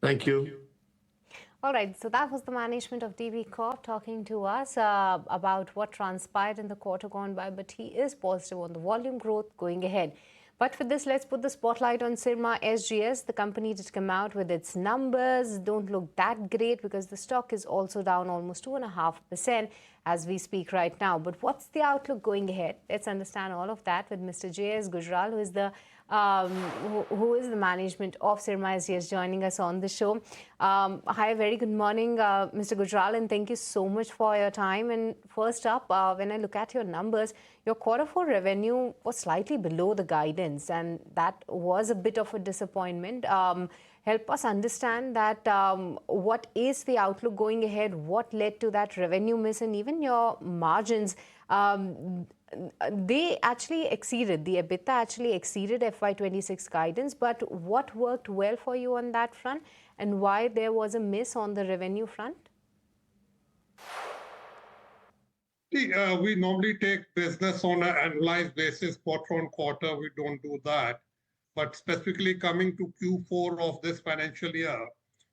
Thank you. All right, so that was the management of DB Corp talking to us about what transpired in the quarter gone by, but he is positive on the volume growth going ahead. But for this, let's put the spotlight on Syrma SGS. The company did come out with its numbers. Don't look that great because the stock is also down almost 2.5% as we speak right now. But what's the outlook going ahead? Let's understand all of that with Mr. J.S. Gujral, who is the management of Syrma SGS, joining us on the show. Hi, very good morning, Mr. Gujral, and thank you so much for your time. And first up, when I look at your numbers, your quarter four revenue was slightly below the guidance, and that was a bit of a disappointment. Help us understand that what is the outlook going ahead, what led to that revenue miss, and even your margins. They actually exceeded, the EBITDA actually exceeded FY26 guidance, but what worked well for you on that front and why there was a miss on the revenue front? We normally take business on an analyzed basis, quarter on quarter. We don't do that. But specifically coming to Q4 of this financial year,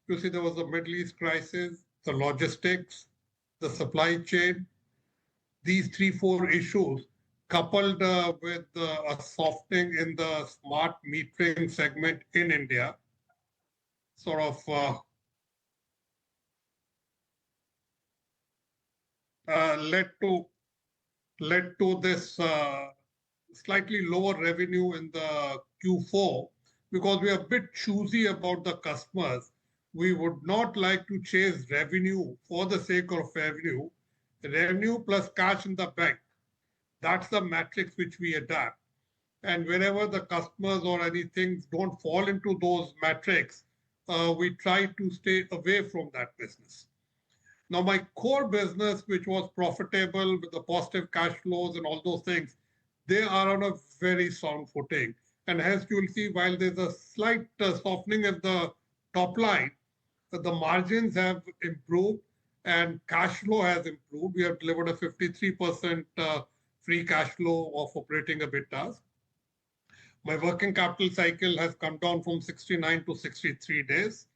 you see there was a Middle East crisis, the logistics, the supply chain. These 3-4 issues coupled with a softening in the smart metering segment in India sort of led to this slightly lower revenue in the Q4 because we are a bit choosy about the customers. We would not like to chase revenue for the sake of revenue. Revenue plus cash in the bank. That's the matrix which we adapt. And wherever the customers or anything don't fall into those metrics, we try to stay away from that business. Now, my core business, which was profitable with the positive cash flows and all those things, they are on a very sound footing. And as you will see, while there's a slight softening of the top line, the margins have improved and cash flow has improved. We have delivered a 53% free cash flow of operating EBITDAs. My working capital cycle has come down from 69 to 63 days.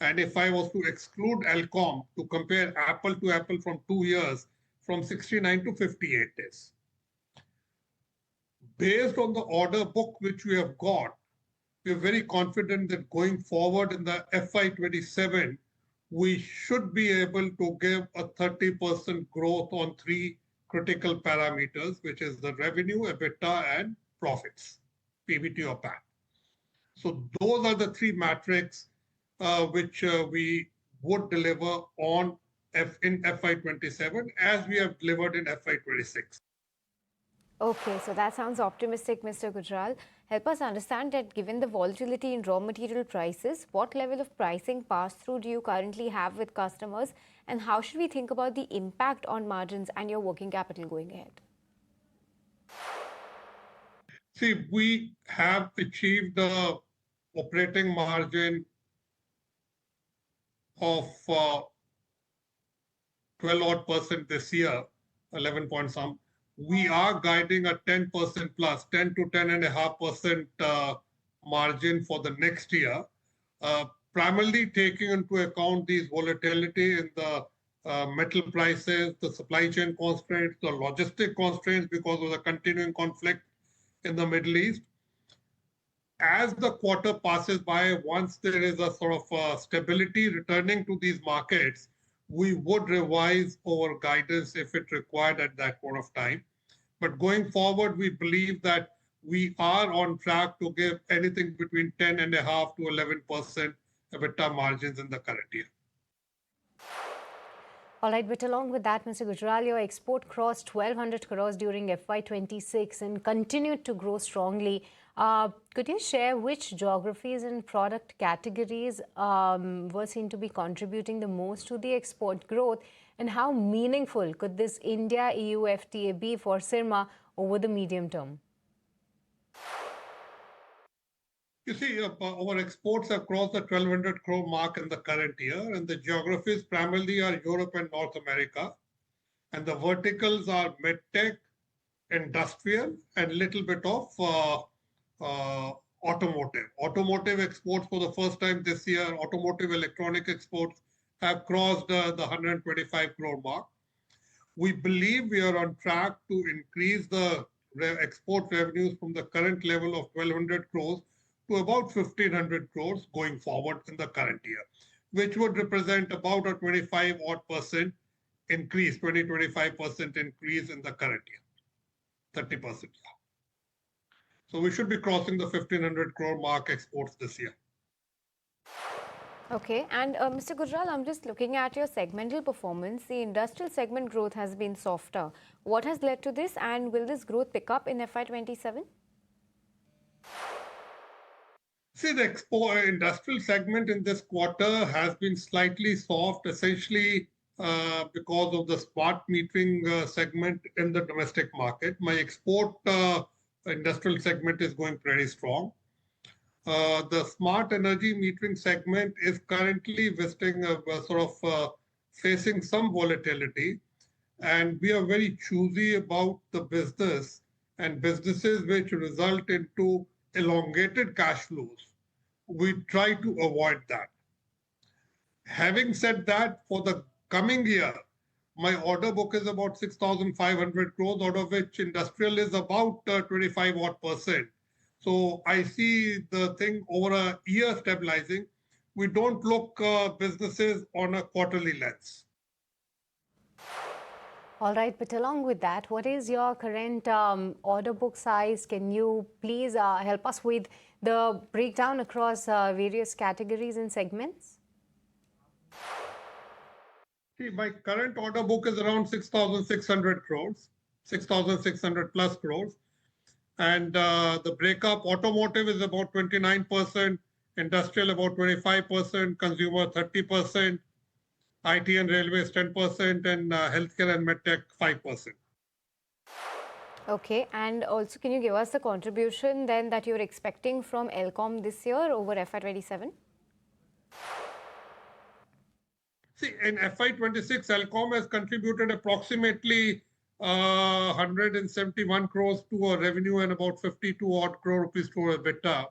And if I was to exclude Alcom to compare apple to apple from 2 years, from 69 to 58 days. Based on the order book which we have got, we are very confident that going forward in the FY27, we should be able to give a 30% growth on 3 critical parameters, which is the revenue, EBITDA, and profits, PBT or PAT. So those are the 3 metrics which we would deliver on in FY27 as we have delivered in FY26. Okay, so that sounds optimistic, Mr. Gujral. Help us understand that given the volatility in raw material prices, what level of pricing pass-through do you currently have with customers, and how should we think about the impact on margins and your working capital going ahead? See, we have achieved the operating margin of 12% this year, 11 point some. We are guiding a 10% plus, 10 to 10.5% margin for the next year, primarily taking into account these volatility in the metal prices, the supply chain constraints, the logistic constraints because of the continuing conflict in the Middle East. As the quarter passes by, once there is a sort of stability returning to these markets, we would revise our guidance if it required at that point of time. But going forward, we believe that we are on track to give anything between 10.5% to 11% EBITDA margins in the current year. All right, but along with that, Mr. Gujral, your export crossed 1,200 crores during FY26 and continued to grow strongly. Could you share which geographies and product categories were seen to be contributing the most to the export growth, and how meaningful could this India-EU FTA be for Syrma over the medium term? You see, our exports have crossed the 1,200 crore mark in the current year, and the geographies primarily are Europe and North America. And the verticals are medtech, industrial, and little bit of automotive. Automotive exports for the first time this year, automotive electronic exports have crossed the 125 crore mark. We believe we are on track to increase the export revenues from the current level of 1,200 crores to about 1,500 crores going forward in the current year, which would represent about a 25 odd percent increase, 20-25% increase in the current year, 30%. So we should be crossing the 1,500 crore mark exports this year. Okay, and Mr. Gujral, I'm just looking at your segmental performance. The industrial segment growth has been softer. What has led to this, and will this growth pick up in FY27? See, the industrial segment in this quarter has been slightly soft, essentially because of the smart metering segment in the domestic market. My export industrial segment is going pretty strong. The smart energy metering segment is currently visiting facing some volatility, and we are very choosy about the business and businesses which result into elongated cash flows. We try to avoid that. Having said that, for the coming year, my order book is about 6,500 crores, out of which industrial is about 25 odd percent. So I see the thing over a year stabilizing. We don't look businesses on a quarterly lens. All right, but along with that, what is your current order book size? Can you please help us with the breakdown across various categories and segments? See, my current order book is around 6,600 crores, 6,600 plus crores. And the breakup, automotive is about 29%, industrial about 25%, consumer 30%, IT and railways 10%, and healthcare and medtech 5%. Okay, and also can you give us the contribution then that you're expecting from Elcom this year over FY27? See, in FY26, Elcom has contributed approximately 171 crores to our revenue and about 52 odd crore rupees to our EBITDA.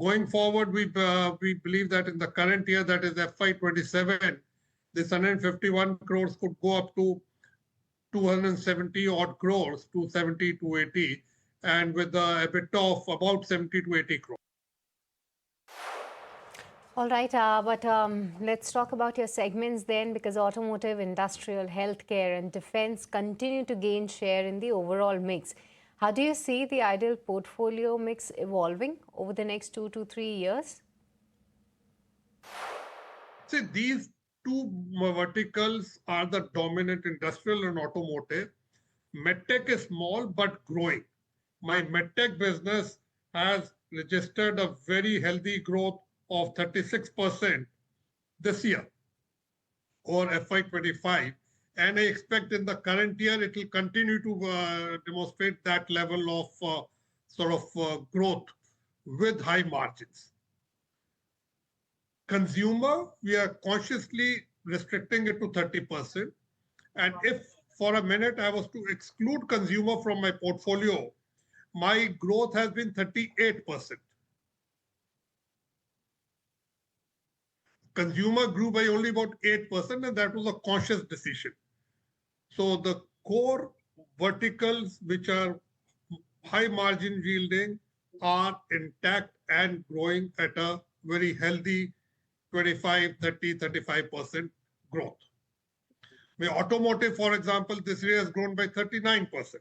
Going forward, we believe that in the current year, that is FY27, this 151 crores could go up to 270 odd crores, 270 to 80, and with the EBITDA of about 70 to 80 crores. All right, but let's talk about your segments then, because automotive, industrial, healthcare and defense continue to gain share in the overall mix. How do you see the ideal portfolio mix evolving over the next 2 to 3 years? See, these two verticals are the dominant, industrial and automotive. Medtech is small but growing. My medtech business has registered a very healthy growth of 36% this year or FY25, and I expect in the current year it will continue to demonstrate that level of growth with high margins. Consumer, we are consciously restricting it to 30%, and if for a minute I was to exclude consumer from my portfolio, my growth has been 38%. Consumer grew by only about 8%, and that was a conscious decision. So the core verticals, which are high margin yielding, are intact and growing at a very healthy 25, 30, 35% growth. My automotive, for example, this year has grown by 39%,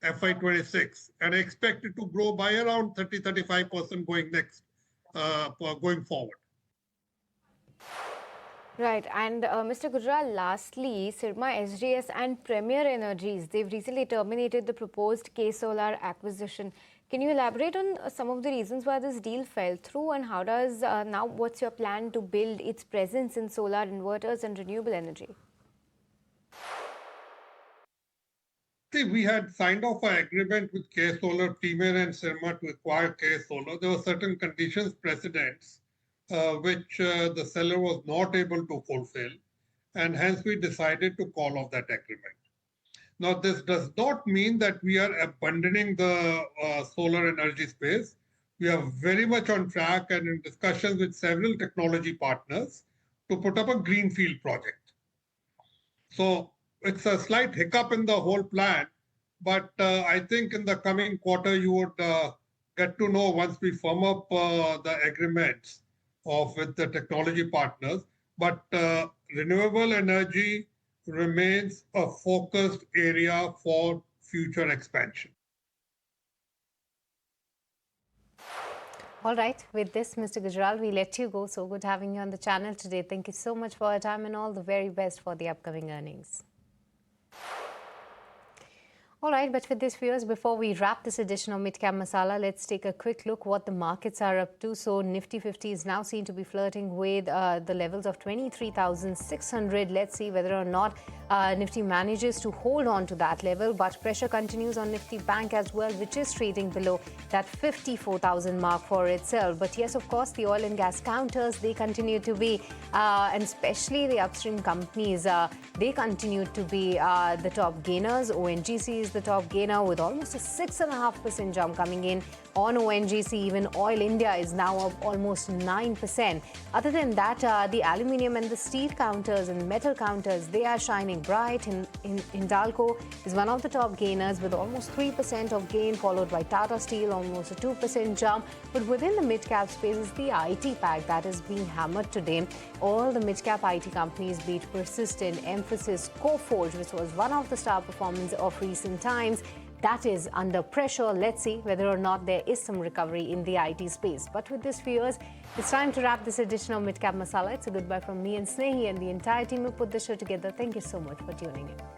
FY26, and I expect it to grow by around 30-35% going forward. Right, and Mr. Gujral, lastly, Syrma SGS and Premier Energies, they've recently terminated the proposed K-Solar acquisition. Can you elaborate on some of the reasons why this deal fell through, and how does now what's your plan to build its presence in solar inverters and renewable energy? See, we had signed off an agreement with K-Solar, Premier and Syrma to acquire K-Solar. There were certain conditions precedents which the seller was not able to fulfill, and hence we decided to call off that agreement. Now, this does not mean that we are abandoning the solar energy space. we are very much on track and in discussions with several technology partners to put up a greenfield project. So it's a slight hiccup in the whole plan, but I think in the coming quarter you would get to know once we firm up the agreements with the technology partners. But renewable energy remains a focused area for future expansion. All right, with this, Mr. Gujral, we let you go. So good having you on the channel today. Thank you so much for your time and all the very best for the upcoming earnings. All right, but with this, viewers, before we wrap this edition of Midcap Masala, let's take a quick look what the markets are up to. So Nifty 50 is now seen to be flirting with the levels of 23,600. Let's see whether or not Nifty manages to hold on to that level. But pressure continues on Nifty Bank as well, which is trading below that 54,000 mark for itself. But yes, of course, the oil and gas counters, they continue to be, and especially the upstream companies, they continue to be the top gainers. ONGC is the top gainer with almost a 6.5% jump coming in on ONGC. Even Oil India is now up almost 9%. Other than that, the aluminium and the steel counters and metal counters, they are shining bright. Hindalco is one of the top gainers with almost 3% of gain, followed by Tata Steel, almost a 2% jump. But within the mid-cap space is the IT pack that is being hammered today. All the mid-cap IT companies, be it Persistent, Emphasis, Coforge, which was one of the star performers of recent times, that is under pressure. Let's see whether or not there is some recovery in the IT space. But with this, viewers, it's time to wrap this edition of Midcap Masala. It's a goodbye from me and Snehi and the entire team who put the show together. Thank you so much for tuning in.